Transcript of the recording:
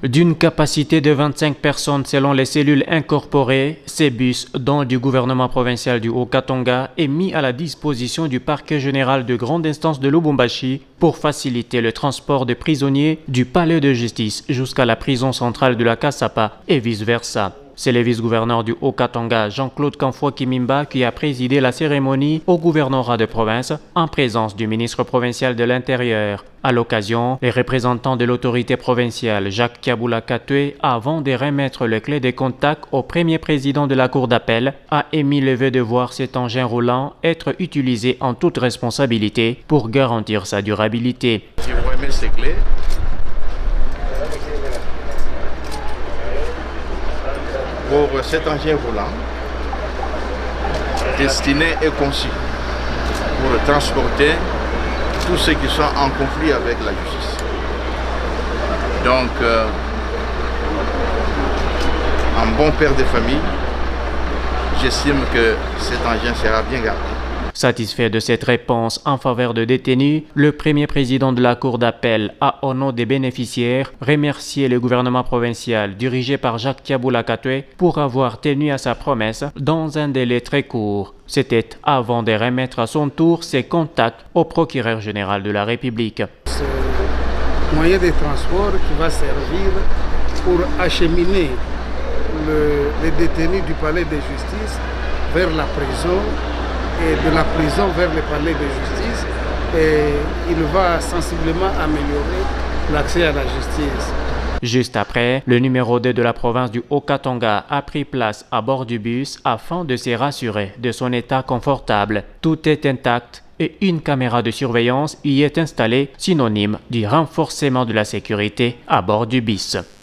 D'une capacité de 25 personnes selon les cellules incorporées, ces bus, dont du gouvernement provincial du Haut-Katanga, est mis à la disposition du parquet général de grande instance de Lubumbashi pour faciliter le transport de prisonniers du palais de justice jusqu'à la prison centrale de la Kasapa et vice-versa. C'est le vice-gouverneur du Haut-Katanga, Jean-Claude Kamfouakimimba, qui a présidé la cérémonie au gouvernorat de province en présence du ministre provincial de l'Intérieur. À l'occasion, les représentants de l'autorité provinciale, Jacques Kiaboula Katwe, avant de remettre les clés de contact au premier président de la cour d'appel, a émis le vœu de voir cet engin roulant être utilisé en toute responsabilité pour garantir sa durabilité. Je vous remets ces clés. Pour cet engin roulant, destiné et conçu pour transporter tous ceux qui sont en conflit avec la justice. Donc, en bon père de famille, j'estime que cet engin sera bien gardé. Satisfait de cette réponse en faveur de détenus, le premier président de la cour d'appel a, au nom des bénéficiaires, remercié le gouvernement provincial dirigé par Jacques Kiaboula Katwe pour avoir tenu à sa promesse dans un délai très court. C'était avant de remettre à son tour ses contacts au procureur général de la République. Ce moyen de transport qui va servir pour acheminer les détenus du palais de justice vers la prison et de la prison vers le palais de justice, et il va sensiblement améliorer l'accès à la justice. Juste après, le numéro 2 de la province du Haut-Katanga a pris place à bord du bus afin de se rassurer de son état confortable. Tout est intact et une caméra de surveillance y est installée, synonyme du renforcement de la sécurité à bord du bus.